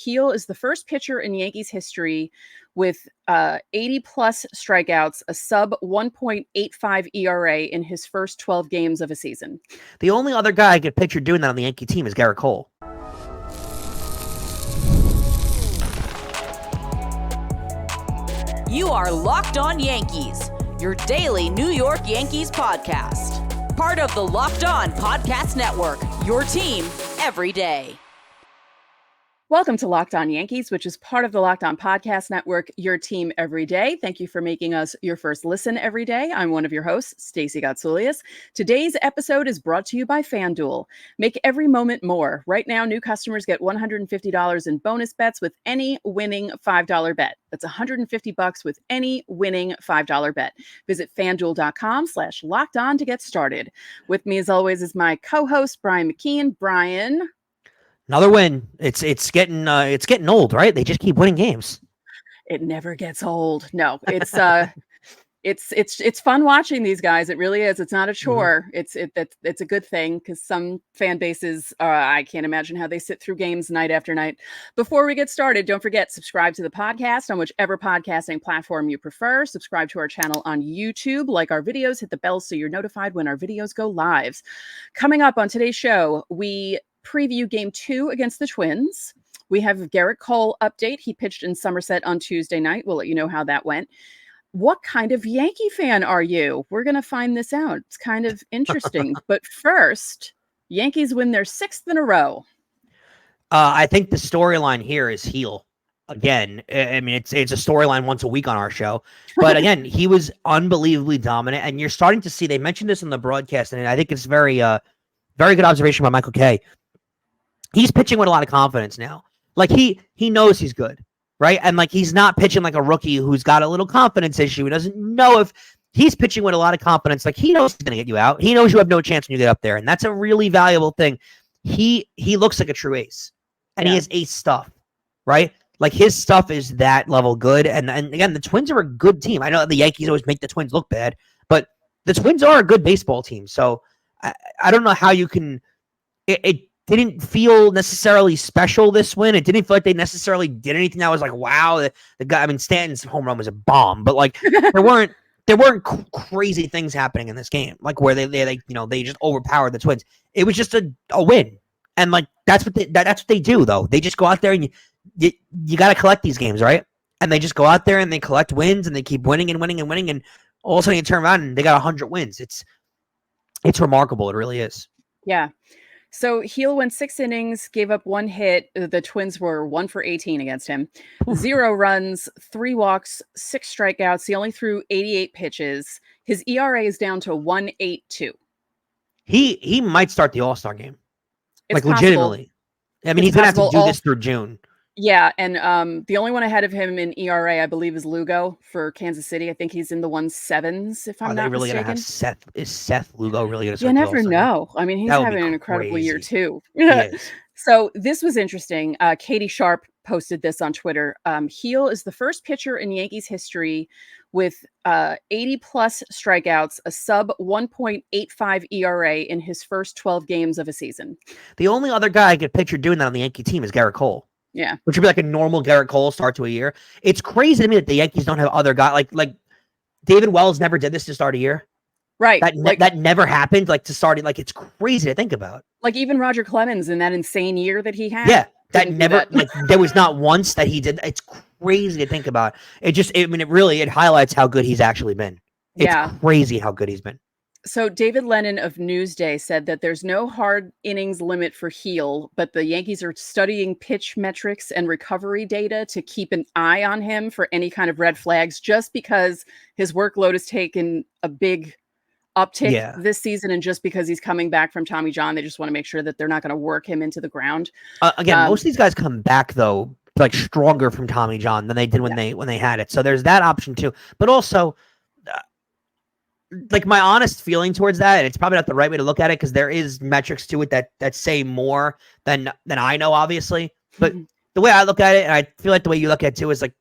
Gil is the first pitcher in Yankees history with 80-plus strikeouts, a sub 1.85 ERA in his first 12 games of a season. The only other guy I could picture doing that on the Yankee team is Gerrit Cole. You are Locked On Yankees, your daily New York Yankees podcast. Part of the Locked On Podcast Network, your team every day. Welcome to Locked On Yankees, which is part of the Locked On Podcast Network, your team every day. Thank you for making us your first listen every day. I'm one of your hosts, Stacey Gotsoulias. Today's episode is brought to you by FanDuel. Make every moment more. Right now, new customers get $150 in bonus bets with any winning $5 bet. That's $150 with any winning $5 bet. Visit FanDuel.com/LockedOn to get started. With me, as always, is my co-host, Brian McKeon. Brian. Another win. It's getting old, right? They just keep winning games. It never gets old. No, it's it's fun watching these guys. It really is. It's not a chore. Mm-hmm. It's a good thing because some fan bases, I can't imagine how they sit through games night after night. Before we get started, don't forget, subscribe to the podcast on whichever podcasting platform you prefer. Subscribe to our channel on YouTube, like our videos, hit the bell so you're notified when our videos go live. Coming up on today's show, we preview Game 2 against the Twins. We have Gerrit Cole update. He pitched in Somerset on Tuesday night. We'll let you know how that went. What kind of Yankee fan are you? We're going to find this out. It's kind of interesting. But first, Yankees win their 6th in a row. I think the storyline here is Gil. Again, I mean, it's a storyline once a week on our show. But again, he was unbelievably dominant. And you're starting to see, they mentioned this in the broadcast, and I think it's very good observation by Michael Kay. He's pitching with a lot of confidence now. Like he knows he's good, right? And like he's not pitching like a rookie who's got a little confidence issue. He doesn't know if he's pitching with a lot of confidence. Like he knows he's going to get you out. He knows you have no chance when you get up there, and that's a really valuable thing. He looks like a true ace, and he has ace stuff, right? Like his stuff is that level good. And again, the Twins are a good team. I know the Yankees always make the Twins look bad, but the Twins are a good baseball team. So I don't know how you can. It didn't feel necessarily special, this win. It didn't feel like they necessarily did anything that was like, wow, the guy. I mean, Stanton's home run was a bomb, but like there weren't crazy things happening in this game, like where they just overpowered the Twins. It was just a win, and like that's what they do though. They just go out there and you got to collect these games, right? And they just go out there and they collect wins and they keep winning and winning and winning, and all of a sudden you turn around and they got 100 wins. It's remarkable. It really is. Yeah. So Gil went 6 innings, gave up 1 hit. The Twins were 1 for 18 against him. 0 runs, 3 walks, 6 strikeouts. He only threw 88 pitches. His ERA is down to 1.82. He might start the All-Star game. It's like possible. Legitimately. I mean, he's going to have to do this through June. Yeah, and the only one ahead of him in ERA, I believe, is Lugo for Kansas City. I think he's in the 1.7s, if I'm not mistaken. Are they really going to have Seth? Is Seth Lugo really going to start? You never know. I mean, he's having an incredible year, too. So this was interesting. Katie Sharp posted this on Twitter. Gil is the first pitcher in Yankees history with 80-plus strikeouts, a sub 1.85 ERA in his first 12 games of a season. The only other guy I could picture doing that on the Yankee team is Gerrit Cole. Yeah. Which would be like a normal Gerrit Cole start to a year. It's crazy to me that the Yankees don't have other guys. Like David Wells never did this to start a year. Right. That never happened. Like to start it. Like it's crazy to think about. Like even Roger Clemens in that insane year that he had. Yeah. That never, like there was not once that he did. It's crazy to think about. It highlights how good he's actually been. It's crazy how good he's been. So David Lennon of Newsday said that there's no hard innings limit for Gil, but the Yankees are studying pitch metrics and recovery data to keep an eye on him for any kind of red flags, just because his workload has taken a big uptick this season. And just because he's coming back from Tommy John, they just want to make sure that they're not going to work him into the ground. Again, most of these guys come back though, like stronger from Tommy John than they did when they had it. So there's that option too, but also like my honest feeling towards that, and it's probably not the right way to look at it because there is metrics to it that say more than I know, obviously. But the way I look at it, and I feel like the way you look at it too, is like,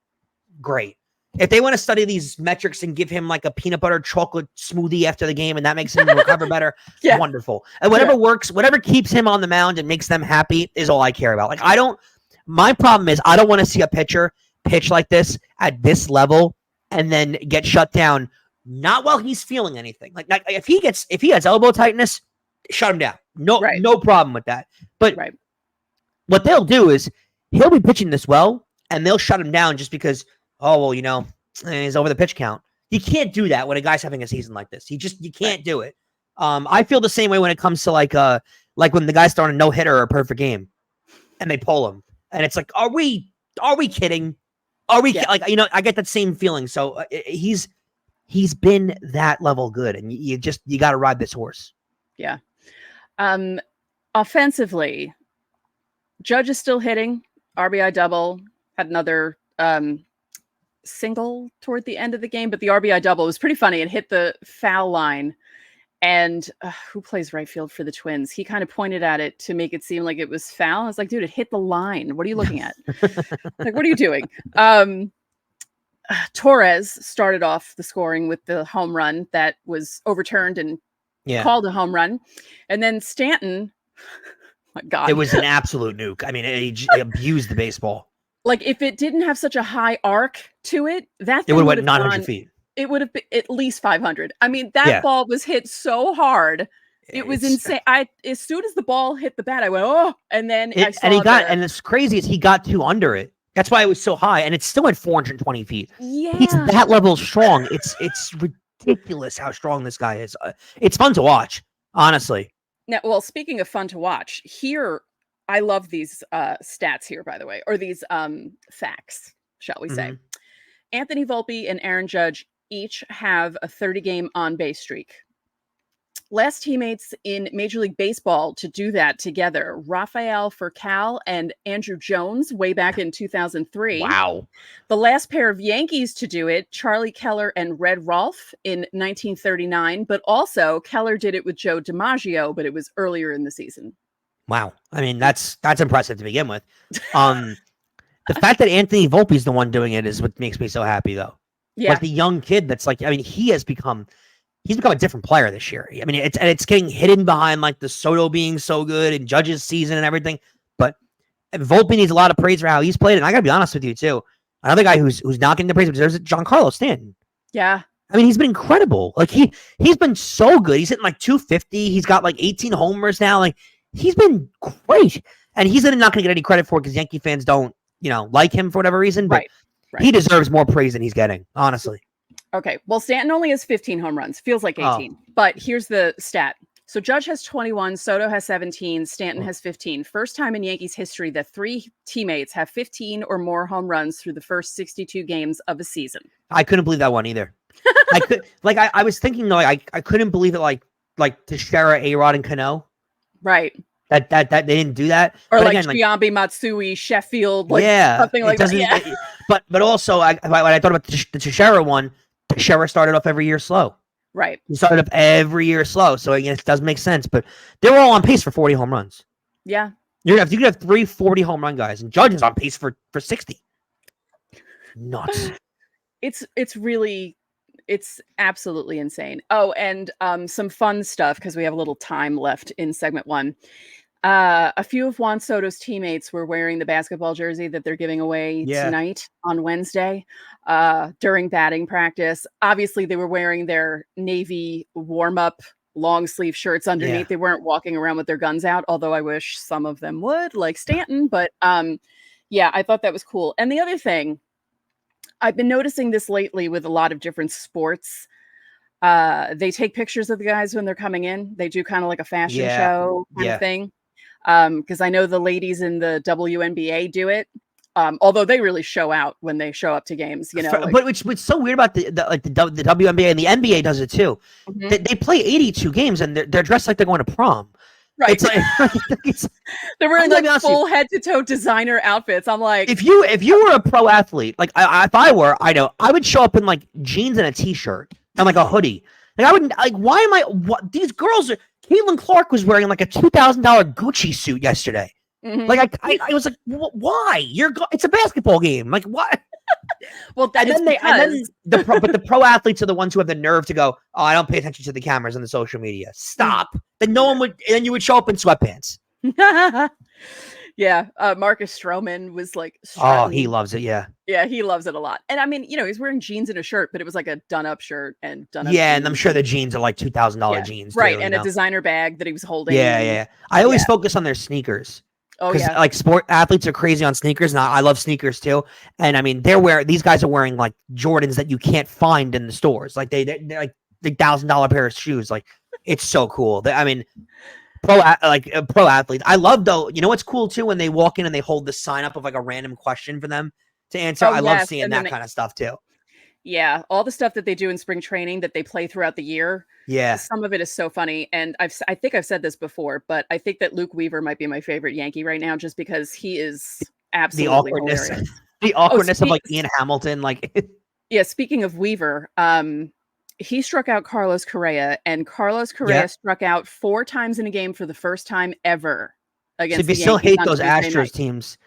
great. If they want to study these metrics and give him like a peanut butter chocolate smoothie after the game and that makes him recover better, wonderful. And whatever works, whatever keeps him on the mound and makes them happy is all I care about. Like I don't My problem is I don't want to see a pitcher pitch like this at this level and then get shut down. Not while he's feeling anything. Like if he has elbow tightness, shut him down. No problem with that. But what they'll do is he'll be pitching this well, and they'll shut him down just because. Oh well, he's over the pitch count. You can't do that when a guy's having a season like this. You can't do it. I feel the same way when it comes to like when the guy's throwing a no hitter or a perfect game, and they pull him, and it's like, are we kidding? Are we I get that same feeling. So he's been that level good, and you got to ride this horse. Yeah. Offensively, Judge is still hitting RBI double, had another single toward the end of the game, but the RBI double was pretty funny. It hit the foul line, and who plays right field for the Twins? He kind of pointed at it to make it seem like it was foul. I was like, dude, it hit the line. What are you looking at? Like, what are you doing? Torres started off the scoring with the home run that was overturned and called a home run. And then Stanton, my God. It was an absolute nuke. I mean, he abused the baseball. Like, if it didn't have such a high arc to it, it would have went 900 feet. It would have been at least 500. I mean, that ball was hit so hard. It was insane. As soon as the ball hit the bat, I went, oh, and then and it's crazy is he got 2 under it. That's why it was so high, and it's still at 420 feet. Yeah. He's that level strong. It's ridiculous how strong this guy is. It's fun to watch, honestly. Now, well, speaking of fun to watch, here, I love these stats here, by the way, or these facts, shall we say. Anthony Volpe and Aaron Judge each have a 30-game on-base streak. Last teammates in Major League Baseball to do that together, Rafael Furcal and Andrew Jones, way back in 2003. Wow. The last pair of Yankees to do it, Charlie Keller and Red Rolfe in 1939, but also Keller did it with Joe DiMaggio, but it was earlier in the season. Wow. I mean, that's impressive to begin with. The fact that Anthony Volpe is the one doing it is what makes me so happy, though. Yeah. Like the young kid that's like, I mean, he's become a different player this year. I mean, it's getting hidden behind like the Soto being so good and Judge's season and everything. But Volpe needs a lot of praise for how he's played. And I got to be honest with you, too. Another guy who's not getting the praise deserves it, Giancarlo Stanton. Yeah. I mean, he's been incredible. Like he's been so good. He's hitting like 250. He's got like 18 homers now. Like he's been great. And he's not going to get any credit for it because Yankee fans don't, like him for whatever reason. But he deserves more praise than he's getting, honestly. Okay. Well, Stanton only has 15 home runs. Feels like 18. But here's the stat. So Judge has 21, Soto has 17, Stanton has 15. First time in Yankees history that 3 teammates have 15 or more home runs through the first 62 games of a season. I couldn't believe that one either. I was thinking though, I couldn't believe it like Teixeira, A-Rod, and Cano. Right. That they didn't do that. Or but like Giambi, Matsui, Sheffield, something like that. Yeah. But also, when I thought about the Teixeira one, Teixeira started off every year slow. Right. He started up every year slow. So again, it does make sense. But they were all on pace for 40 home runs. Yeah. You could have 3 40 home run guys, and Judge is on pace for 60. Nuts. It's absolutely insane. Oh, and some fun stuff because we have a little time left in segment 1. A few of Juan Soto's teammates were wearing the basketball jersey that they're giving away tonight on Wednesday during batting practice. Obviously, they were wearing their Navy warm-up long sleeve shirts underneath. Yeah. They weren't walking around with their guns out, although I wish some of them would, like Stanton. But I thought that was cool. And the other thing, I've been noticing this lately with a lot of different sports. They take pictures of the guys when they're coming in. They do kind of like a fashion show kind of thing. Because I know the ladies in the WNBA do it. Although they really show out when they show up to games, But what's so weird about the WNBA and the NBA does it too. Mm-hmm. They play 82 games and they're dressed like they're going to prom. Right. It's like, they're wearing like full head to toe designer outfits. I'm like, if you were a pro athlete, like if I were, I would show up in like jeans and a t-shirt and like a hoodie. Like I wouldn't why am I? What these girls are? Caitlin Clark was wearing like a $2,000 Gucci suit yesterday. Mm-hmm. Like I was like, why? It's a basketball game. Like what? Well, but the pro athletes are the ones who have the nerve to go, oh, I don't pay attention to the cameras and the social media. Stop. Then no one would. Then you would show up in sweatpants. Yeah, Marcus Stroman was like Oh, he strutting. loves it. Yeah. Yeah, he loves it a lot. And I mean, he's wearing jeans and a shirt, but it was like a done-up shirt and done-up Yeah, and I'm jeans. sure the jeans are like $2,000 Yeah, jeans right, too, and a designer bag that he was holding. Yeah, And yeah. I always yeah. focus on their sneakers. Oh Because yeah. like sport athletes are crazy on sneakers, and I love sneakers too. And I mean, these guys are wearing like Jordans that you can't find in the stores. Like they're like the $1,000 pair of shoes. Like it's so cool. I mean, pro athletes. I love though. You know what's cool too when they walk in and they hold the sign up of like a random question for them to answer. Oh I love yes, seeing and that then kind of stuff too. yeah, all the stuff that they do in spring training that they play throughout the year. Yeah, Some of it is so funny, and I think I've said this before, but I think that Luke Weaver might be my favorite Yankee right now, just because he is the absolutely awkwardness, hilarious. the Oh, awkwardness of like Ian Hamilton. Like yeah. Speaking of Weaver, he struck out Carlos Correa, and Carlos Correa yeah. struck out 4 times in a game for the first time ever So against if you the still Yankees hate on those Tuesday Astros night. teams,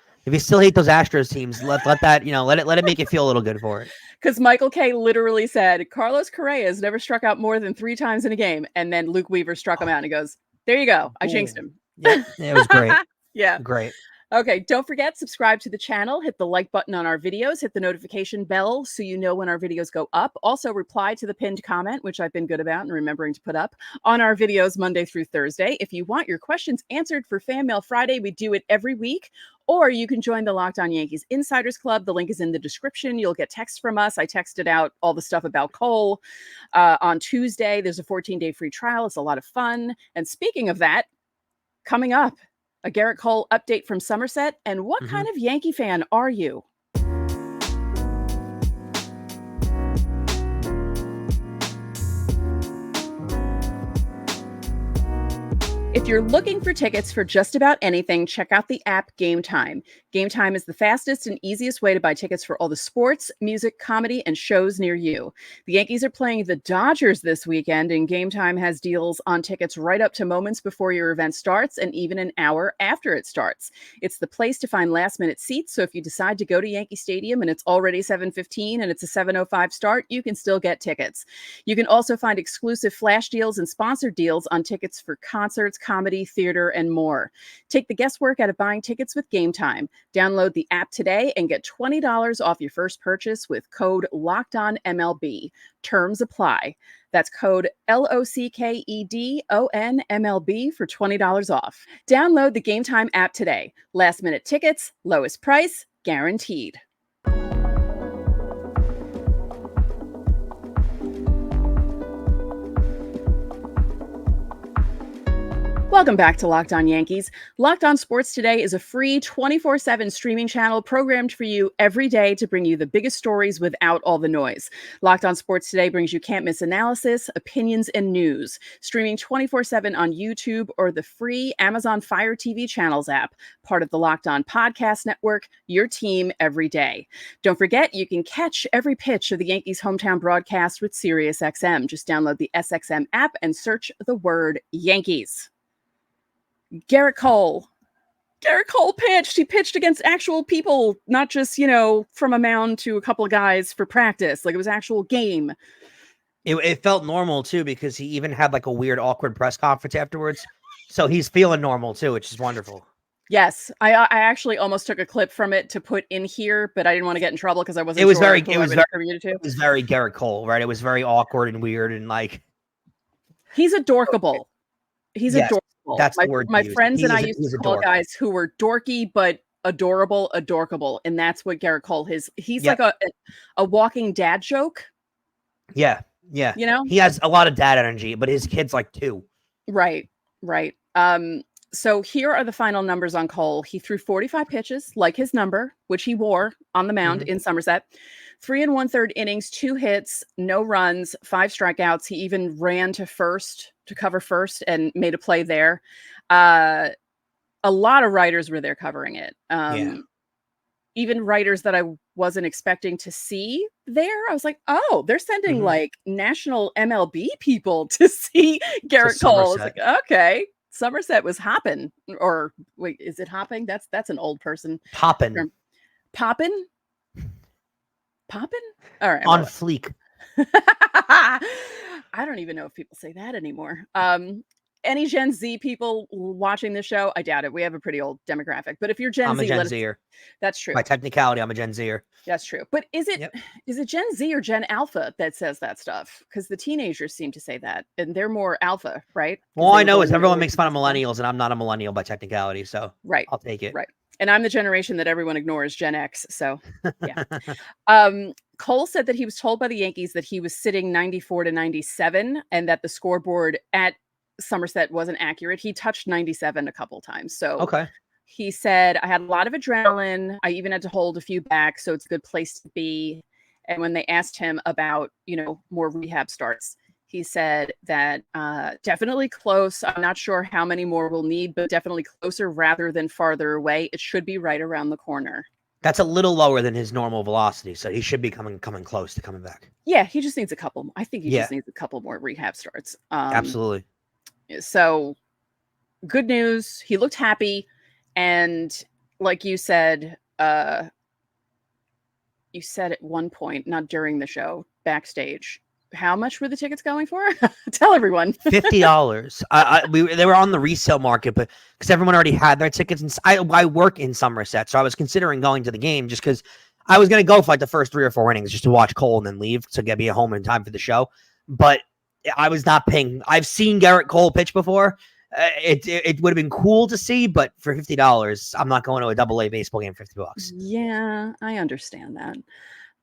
let that let it make you feel a little good for it. Because Michael Kay literally said Carlos Correa has never struck out more than 3 times in a game, and then Luke Weaver struck him out, and he goes, "There you go, I jinxed him." Yeah, it was great. Yeah. Great. Okay, don't forget, subscribe to the channel, hit the like button on our videos, hit the notification bell so you know when our videos go up. Also, reply to the pinned comment, which I've been good about and remembering to put up on our videos Monday through Thursday. If you want your questions answered for Fan Mail Friday, we do it every week. Or you can join the Locked On Yankees Insiders Club. The link is in the description. You'll get texts from us. I texted out all the stuff about Cole on Tuesday. There's a 14-day free trial. It's a lot of fun. And speaking of that, coming up, a Gerrit Cole update from Somerset. And what kind of Yankee fan are you? If you're looking for tickets for just about anything, check out the app Game Time. Game Time is the fastest and easiest way to buy tickets for all the sports, music, comedy, and shows near you. The Yankees are playing the Dodgers this weekend, and Game Time has deals on tickets right up to moments before your event starts and even an hour after it starts. It's the place to find last-minute seats, so if you decide to go to Yankee Stadium and it's already 7:15 and it's a 7:05 start, you can still get tickets. You can also find exclusive flash deals and sponsored deals on tickets for concerts, comedy, theater, and more. Take the guesswork out of buying tickets with Game Time. Download the app today and get $20 off your first purchase with code LOCKEDONMLB. Terms apply. That's code LOCKEDONMLB for $20 off. Download the Game Time app today. Last minute tickets, lowest price, guaranteed. Welcome back to Locked On Yankees. Locked On Sports Today is a free 24/7 streaming channel programmed for you every day to bring you the biggest stories without all the noise. Locked On Sports Today brings you can't miss analysis, opinions, and news. Streaming 24/7 on YouTube or the free Amazon Fire TV channels app, part of the Locked On Podcast Network, your team every day. Don't forget, you can catch every pitch of the Yankees hometown broadcast with SiriusXM. Just download the SXM app and search the word Yankees. Gerrit Cole. Gerrit Cole pitched. He pitched against actual people, not just, from a mound to a couple of guys for practice. Like it was actual game. It felt normal too, because he even had like a weird, awkward press conference afterwards. So he's feeling normal too, which is wonderful. Yes, I actually almost took a clip from it to put in here, but I didn't want to get in trouble because I wasn't. It was sure very Gerrit Cole, right? It was very awkward and weird and like. He's adorkable. He's adorable. That's the word. My friends and I used to call guys who were dorky but adorable, and that's what Gerrit Cole is. He's like a walking dad joke. Yeah. He has a lot of dad energy, but his kid's like 2. Right. So here are the final numbers on Cole. He threw 45 pitches, like his number, which he wore on the mound in Somerset. 3 1/3 innings, 2 hits, no runs, 5 strikeouts. He even ran to cover first and made a play there. A lot of writers were there covering it. Even writers that I wasn't expecting to see there. I was like, oh, they're sending like national MLB people to see Gerrit Cole. I was like, okay. Somerset was hopping, or wait, is it hopping? That's an old person. Poppin'. All right. On fleek. I don't even know if people say that anymore. any Gen Z people watching this show, I doubt it. We have a pretty old demographic. But if you're Gen I'm Z, a Gen Zer. that's true. By technicality, I'm a Gen Zer. That's true. But is it Gen Z or Gen Alpha that says that stuff? Because the teenagers seem to say that, and they're more alpha, right? All I know is everyone makes fun of millennials, and I'm not a millennial by technicality, so right. I'll take it. Right. And I'm the generation that everyone ignores, Gen X. So, yeah. Cole said that he was told by the Yankees that he was sitting 94 to 97 and that the scoreboard at Somerset wasn't accurate. He touched 97 a couple times. So he said, I had a lot of adrenaline. I even had to hold a few back. So it's a good place to be. And when they asked him about, more rehab starts, he said that definitely close. I'm not sure how many more we'll need, but definitely closer rather than farther away. It should be right around the corner. That's a little lower than his normal velocity, so he should be coming close to coming back. Yeah, he just needs a couple. I think he just needs a couple more rehab starts. Absolutely. So good news. He looked happy. And like you said at one point, not during the show, backstage, how much were the tickets going for? Tell everyone. $50. They were on the resale market, but because everyone already had their tickets. And I work in Somerset, so I was considering going to the game just because I was going to go for like the first 3 or 4 innings just to watch Cole and then leave to be at home in time for the show. But I was not paying. I've seen Gerrit Cole pitch before. It would have been cool to see, but for $50, I'm not going to a AA baseball game for $50. Yeah, I understand that.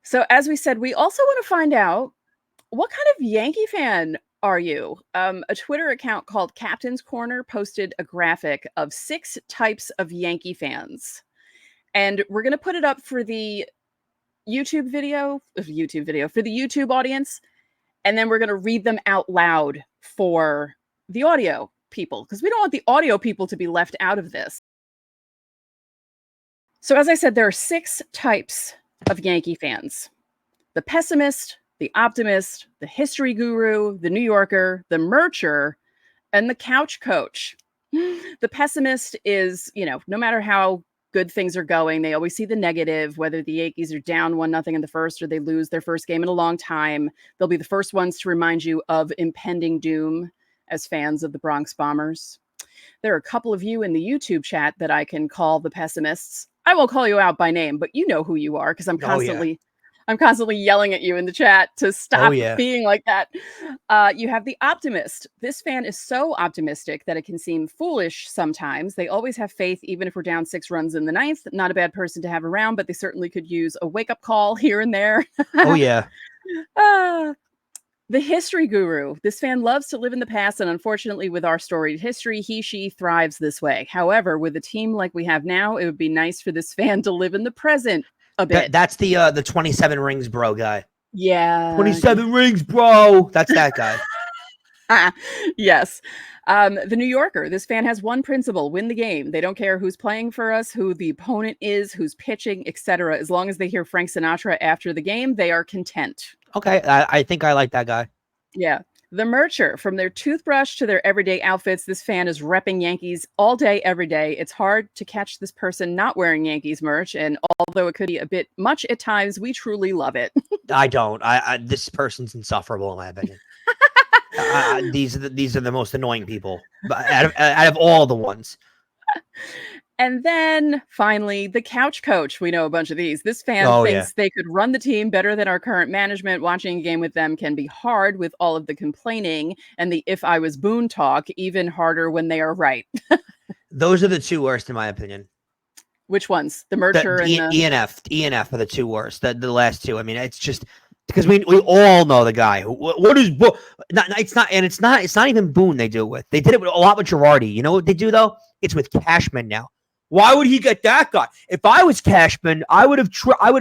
So as we said, we also want to find out, what kind of Yankee fan are you? A Twitter account called Captain's Corner posted a graphic of 6 types of Yankee fans. And we're going to put it up for the YouTube video, for the YouTube audience. And then we're going to read them out loud for the audio people, because we don't want the audio people to be left out of this. So as I said, there are 6 types of Yankee fans: the pessimist, the optimist, the history guru, the New Yorker, the mercher, and the couch coach. The pessimist is, no matter how good things are going, they always see the negative, whether the Yankees are down 1-0 in the first or they lose their first game in a long time. They'll be the first ones to remind you of impending doom as fans of the Bronx Bombers. There are a couple of you in the YouTube chat that I can call the pessimists. I won't call you out by name, but you know who you are, because I'm constantly yelling at you in the chat to stop being like that. You have the optimist. This fan is so optimistic that it can seem foolish sometimes. They always have faith, even if we're down 6 runs in the 9th. Not a bad person to have around, but they certainly could use a wake-up call here and there. Oh, yeah. The history guru. This fan loves to live in the past, and unfortunately, with our storied history, she thrives this way. However, with a team like we have now, it would be nice for this fan to live in the present a bit. That's the 27 rings bro guy. Yeah. 27 rings, bro. That's that guy. Yes. The New Yorker. This fan has one principle: win the game. They don't care who's playing for us, who the opponent is, who's pitching, etc. As long as they hear Frank Sinatra after the game, they are content. Okay. I think I like that guy. Yeah. The mercher. From their toothbrush to their everyday outfits, this fan is repping Yankees all day, every day. It's hard to catch this person not wearing Yankees merch, and although it could be a bit much at times, we truly love it. I don't. This person's insufferable, in my opinion. These are the most annoying people out of all the ones. And then finally, the couch coach. We know a bunch of these. This fan thinks they could run the team better than our current management. Watching a game with them can be hard with all of the complaining and the if I was Boone talk, even harder when they are right. Those are the 2 worst, in my opinion. Which ones? The mercher and the ENF are the 2 worst. The last 2. I mean, it's just because we all know the guy. What is Boone? It's not even Boone they do it with. They did it a lot with Girardi. You know what they do though? It's with Cashman now. Why would he get that guy? If I was Cashman, I would have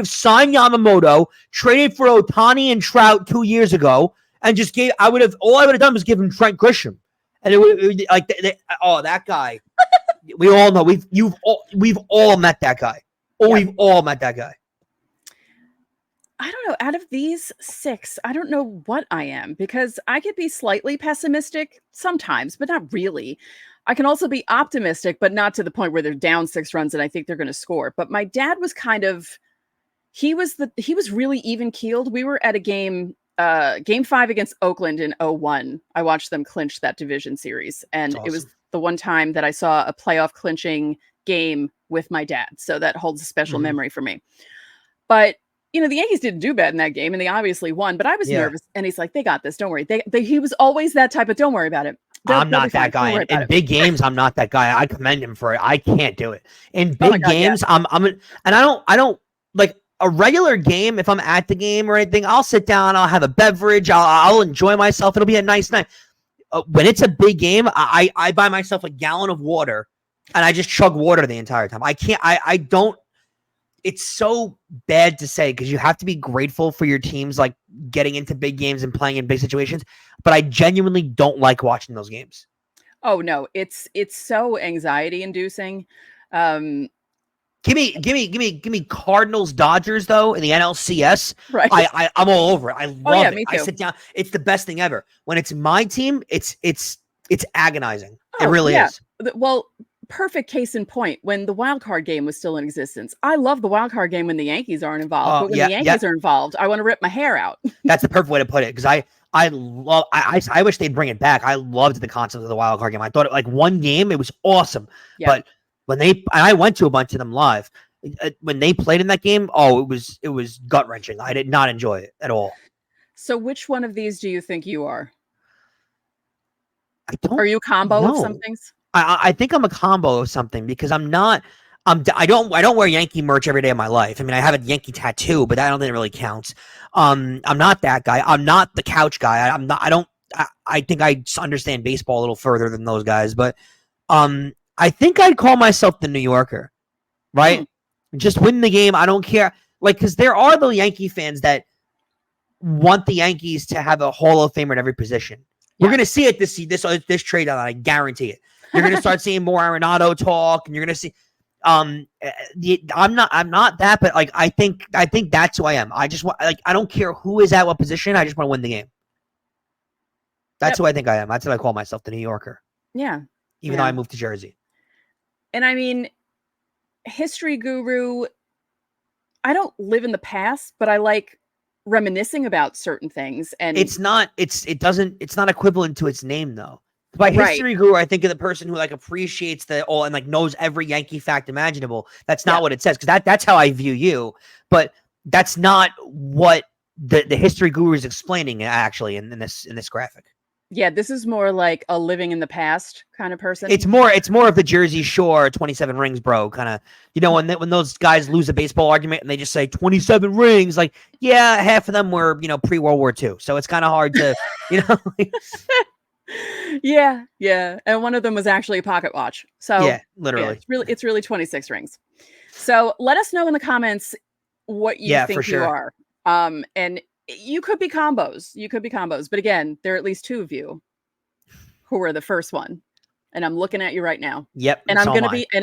signed Yamamoto, traded for Ohtani and Trout 2 years ago, and just all I would have done was give him Trent Grisham, and it would like that guy. We all know we've all met that guy. We've all met that guy. I don't know. Out of these 6, I don't know what I am, because I could be slightly pessimistic sometimes, but not really. I can also be optimistic, but not to the point where they're down 6 runs and I think they're going to score. But my dad was he was really even keeled. We were at a game Game 5 against Oakland in 2001. I watched them clinch that division series. And That's it was awesome. the one time that I saw a playoff clinching game with my dad. So that holds a special memory for me. But, the Yankees didn't do bad in that game and they obviously won, but I was nervous. And he's like, they got this. Don't worry. He was always that type of, don't worry about it. I'm not that guy. In big games, I'm not that guy. I commend him for it. I can't do it. In big games, yeah. I don't like a regular game. If I'm at the game or anything, I'll sit down, I'll have a beverage, I'll enjoy myself. It'll be a nice night. When it's a big game, I buy myself a gallon of water and I just chug water the entire time. I don't. It's so bad to say because you have to be grateful for your teams like getting into big games and playing in big situations. But I genuinely don't like watching those games. Oh no, it's so anxiety inducing. Give me Cardinals Dodgers though in the NLCS. Right. I'm all over it. I love it. Me too. I sit down. It's the best thing ever. When it's my team, it's agonizing. It really is. Well, perfect case in point, when the wild card game was still in existence. I love the wild card game when the Yankees aren't involved, but when the Yankees are involved, I want to rip my hair out. That's the perfect way to put it, because I wish they'd bring it back. I loved the concept of the wild card game. I thought like one game, it was awesome. Yeah. But I went to a bunch of them live. When they played in that game, it was gut wrenching. I did not enjoy it at all. So which one of these do you think you are? Are you a combo of some things? I think I'm a combo of something because I don't wear Yankee merch every day of my life. I mean, I have a Yankee tattoo, but I don't think it really counts. I'm not that guy. I'm not the couch guy. I think I understand baseball a little further than those guys, but I think I'd call myself the New Yorker, right? Just win the game. I don't care. Like, because there are the Yankee fans that want the Yankees to have a Hall of Famer at every position. We're going to see it this trade deadline. I guarantee it. You're going to start seeing more Arenado talk, and you're going to see. I'm not that, but like I think that's who I am. I just want I don't care who is at what position. I just want to win the game. That's who I think I am. That's what I call myself, the New Yorker. Yeah. Even though I moved to Jersey. And I mean, history guru. I don't live in the past, but I like reminiscing about certain things, and it's not equivalent to its name though. By history guru, I think of the person who like appreciates and like knows every Yankee fact imaginable. That's not what it says, because that's how I view you. But that's not what the history guru is explaining actually in this graphic. Yeah, this is more like a living in the past kind of person. It's more of the Jersey Shore 27 rings, bro. Kind of, when those guys lose a baseball argument and they just say 27 rings, like, yeah, half of them were, pre-World War II. So it's kind of hard to, Yeah. And one of them was actually a pocket watch. So yeah, literally. Yeah, it's really 26 rings. So let us know in the comments what you think you are. And you could be combos. But again, there are at least two of you who are the first one. And I'm looking at you right now. Yep. And I'm gonna be in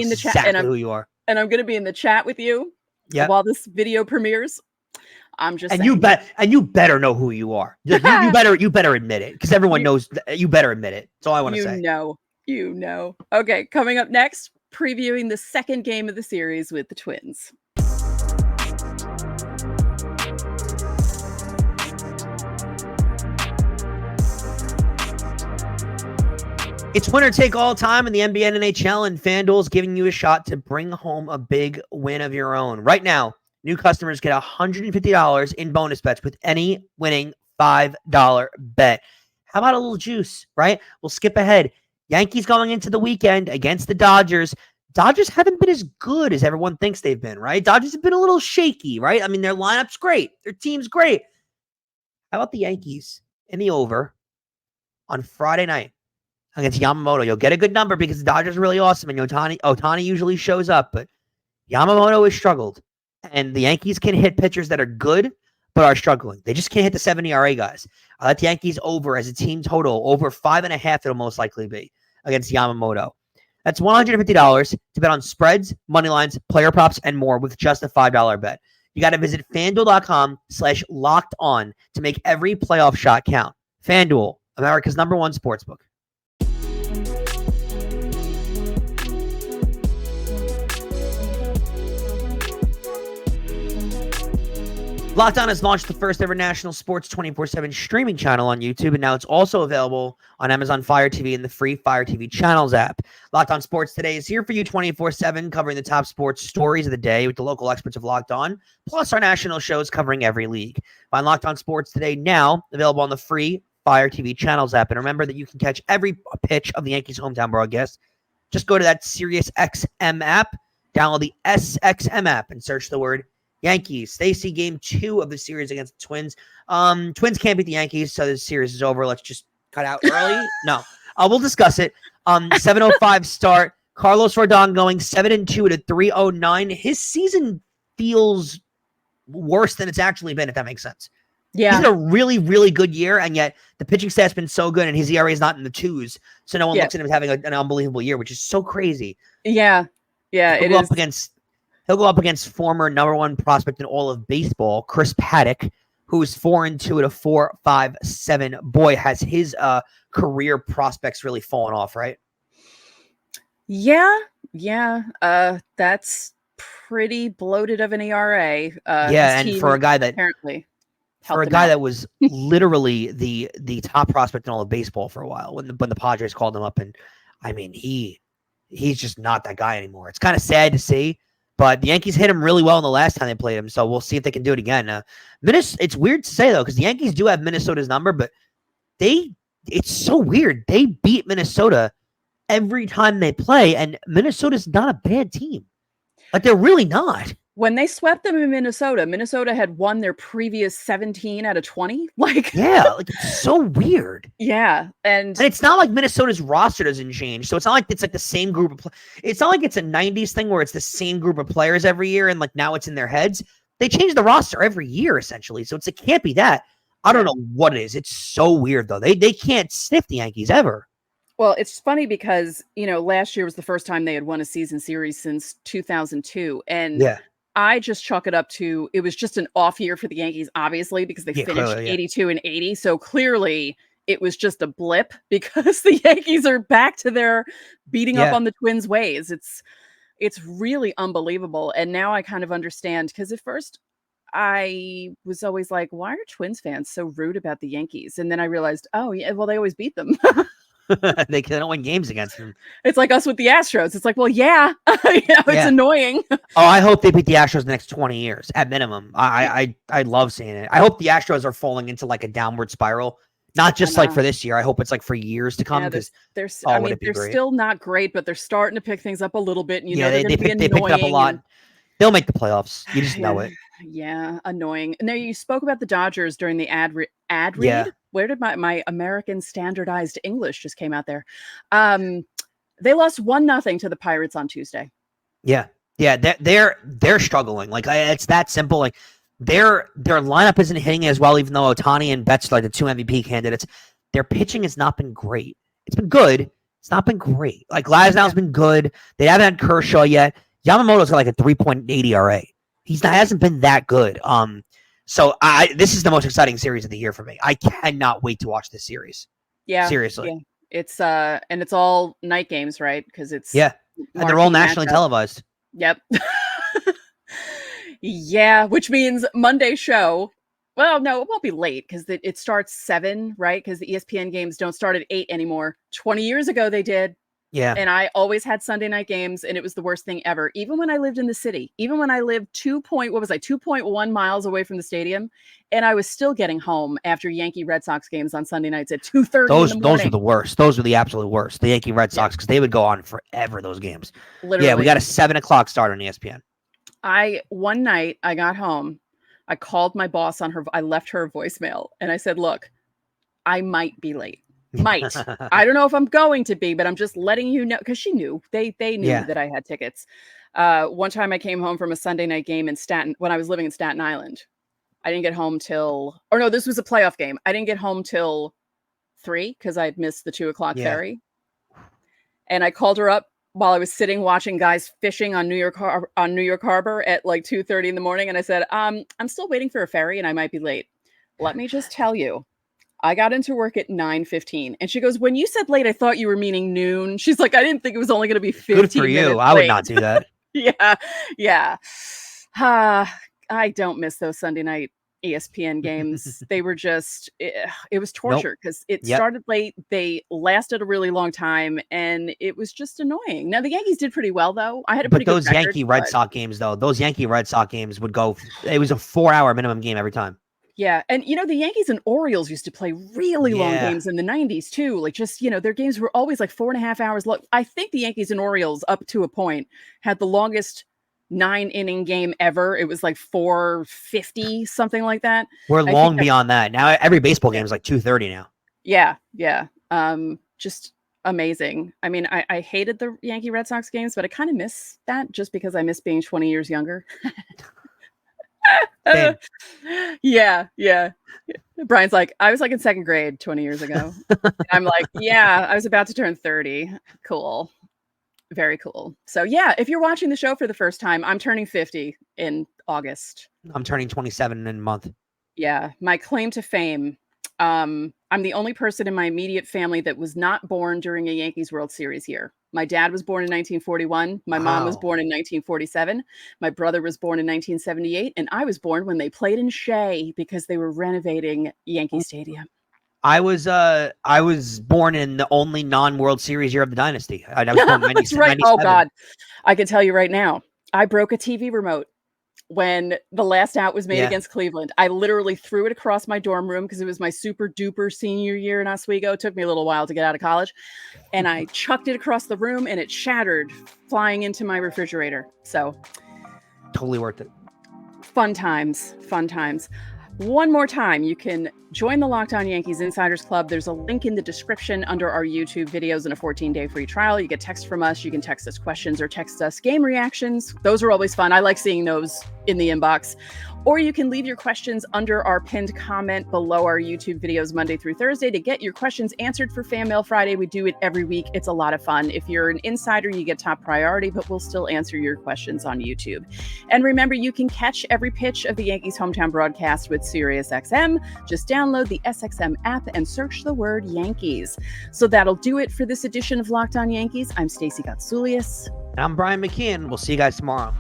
the chat. Exactly who you are. And I'm gonna be in the chat with you while this video premieres. I'm just saying. You better know who you are. You better admit it, because everyone knows. You better admit it. That's all I want to say. You know. Okay, coming up next, previewing the second game of the series with the Twins. It's winner take all time in the NBA and NHL, and FanDuel's giving you a shot to bring home a big win of your own. Right now, new customers get $150 in bonus bets with any winning $5 bet. How about a little juice, right? We'll skip ahead. Yankees going into the weekend against the Dodgers. Dodgers haven't been as good as everyone thinks they've been, right? Dodgers have been a little shaky, right? I mean, their lineup's great. Their team's great. How about the Yankees in the over on Friday night against Yamamoto? You'll get a good number because the Dodgers are really awesome, and Ohtani usually shows up, but Yamamoto has struggled. And the Yankees can hit pitchers that are good, but are struggling. They just can't hit the 70 ERA guys. I let the Yankees over as a team total, over 5.5 it'll most likely be against Yamamoto. That's $150 to bet on spreads, money lines, player props, and more with just a $5 bet. You got to visit FanDuel.com/locked-on to make every playoff shot count. FanDuel, America's #1 sportsbook. Locked On has launched the first ever national sports 24/7 streaming channel on YouTube, and now it's also available on Amazon Fire TV and the free Fire TV Channels app. Locked On Sports Today is here for you 24/7, covering the top sports stories of the day with the local experts of Locked On, plus our national shows covering every league. Find Locked On Sports Today now, available on the free Fire TV Channels app. And remember that you can catch every pitch of the Yankees hometown broadcast. Just go to that SiriusXM app, download the SXM app, and search the word Yankees. Stacey, game 2 of the series against the Twins. Twins can't beat the Yankees, so the series is over. Let's just cut out early. No, we'll discuss it. 7:05 start. Carlos Rodón going 7-2 at a 3.09. His season feels worse than it's actually been, if that makes sense. Yeah. He's had a really, really good year, and yet the pitching stat's been so good, and his ERA is not in the 2s, so no one looks at him as having an unbelievable year, which is so crazy. Yeah. Yeah, it is. He'll go up against former number 1 prospect in all of baseball, Chris Paddack, who's 4-2 at a 4.57. Boy, has his career prospects really fallen off, right? Yeah. That's pretty bloated of an ERA. And for a guy that apparently that was literally the top prospect in all of baseball for a while when the Padres called him up, and I mean he's just not that guy anymore. It's kind of sad to see. But the Yankees hit him really well in the last time they played him, so we'll see if they can do it again. It's weird to say, though, because the Yankees do have Minnesota's number, but it's so weird. They beat Minnesota every time they play, and Minnesota's not a bad team. Like, they're really not. When they swept them in Minnesota had won their previous 17 out of 20. It's so weird. Yeah, and it's not like Minnesota's roster doesn't change, so it's not like it's like the same group of. It's not like it's a '90s thing where it's the same group of players every year, and like now it's in their heads. They change the roster every year essentially, so it can't be that. I don't know what it is. It's so weird though. They can't sniff the Yankees ever. Well, it's funny because last year was the first time they had won a season series since 2002, and I just chalk it up to it was just an off year for the Yankees, obviously, because they finished 82 and 80. So clearly it was just a blip because the Yankees are back to their beating up on the Twins ways. It's really unbelievable. And now I kind of understand, because at first I was always like, why are Twins fans so rude about the Yankees? And then I realized, oh, yeah, well, they always beat them. They don't win games against them. It's like us with the Astros. It's like, well, it's annoying. Oh, I hope they beat the Astros the next 20 years at minimum. I love seeing it. I hope the Astros are falling into like a downward spiral, not just like for this year. I hope it's like for years to come, because they're still not great, but they're starting to pick things up a little bit. And they picked it up a lot. They'll make the playoffs. You just know it. Yeah, annoying. Now, you spoke about the Dodgers during the ad read. Yeah. Where did my American standardized English just came out there? They lost 1-0 to the Pirates on Tuesday. Yeah. They're struggling. Like, it's that simple. Like, their lineup isn't hitting as well, even though Ohtani and Betts are like the 2 MVP candidates. Their pitching has not been great. It's been good. It's not been great. Like, Glasnow's been good. They haven't had Kershaw yet. Yamamoto's got like a 3.8 ERA. Hasn't been that good. So this is the most exciting series of the year for me. I cannot wait to watch this series. Yeah, seriously. Yeah. It's and it's all night games, right? Because it's and they're all nationally televised. Yep. Yeah, which means Monday show. Well, no, it won't be late because it starts 7, right? Because the ESPN games don't start at 8 anymore. 20 years ago they did. Yeah. And I always had Sunday night games, and it was the worst thing ever. Even when I lived in the city, even when I lived 2.1 miles away from the stadium, and I was still getting home after Yankee Red Sox games on Sunday nights at 2:30 in the morning. Those were the worst. Those were the absolute worst. The Yankee Red Sox, because they would go on forever, those games. Literally. Yeah, we got a 7:00 start on ESPN. One night I got home, I called my boss I left her a voicemail, and I said, look, I might be late. I don't know if I'm going to be, but I'm just letting you know, because she knew they knew that I had tickets. One time I came home from a Sunday night game in Stanton when I was living in Staten Island. I didn't get home this was a playoff game. I didn't get home till 3 because I'd missed the 2:00 ferry. And I called her up while I was sitting watching guys fishing on New York Harbor at like 2:30 in the morning. And I said, I'm still waiting for a ferry and I might be late. Let me just tell you, I got into work at 9:15. And she goes, when you said late, I thought you were meaning noon. She's like, I didn't think it was only going to be 15 minutes. Good for you. I would not do that. Yeah. I don't miss those Sunday night ESPN games. They were just, it was torture because it started late. They lasted a really long time, and it was just annoying. Now, the Yankees did pretty well, though. I had a pretty good record, Yankee Red Sox games, though, those Yankee Red Sox games would go, it was a 4-hour minimum game every time. Yeah. And, the Yankees and Orioles used to play really long games in the 90s, too. Like, just, their games were always like 4.5 hours long. I think the Yankees and Orioles, up to a point, had the longest 9-inning game ever. It was like 450, something like that. We're long beyond that. Now every baseball game is like 2:30 now. Yeah. Just amazing. I mean, I hated the Yankee Red Sox games, but I kind of miss that just because I miss being 20 years younger. Yeah. Brian's like, I was like in second grade 20 years ago. I'm like, yeah, I was about to turn 30. Cool. Very cool. So yeah, if you're watching the show for the first time, I'm turning 50 in August. I'm turning 27 in a month. Yeah. My claim to fame. I'm the only person in my immediate family that was not born during a Yankees World Series year. My dad was born in 1941. My mom was born in 1947. My brother was born in 1978. And I was born when they played in Shea because they were renovating Yankee Stadium. I was born in the only non-World Series year of the dynasty. I was born in 97. Right. Oh God, I can tell you right now, I broke a TV remote when the last out was made against Cleveland. I literally threw it across my dorm room because it was my super duper senior year in Oswego. It took me a little while to get out of college, and I chucked it across the room, and it shattered, flying into my refrigerator. So totally worth it. Fun times. One more time, you can join the Locked On Yankees Insiders Club. There's a link in the description under our YouTube videos and a 14-day free trial. You get text from us. You can text us questions or text us game reactions. Those are always fun. I like seeing those in the inbox. Or you can leave your questions under our pinned comment below our YouTube videos Monday through Thursday to get your questions answered for Fan Mail Friday. We do it every week. It's a lot of fun. If you're an insider, you get top priority, but we'll still answer your questions on YouTube. And remember, you can catch every pitch of the Yankees hometown broadcast with SiriusXM. Just download the SXM app and search the word Yankees. So that'll do it for this edition of Locked On Yankees. I'm Stacey Gotsoulias. And I'm Brian McKeon. We'll see you guys tomorrow.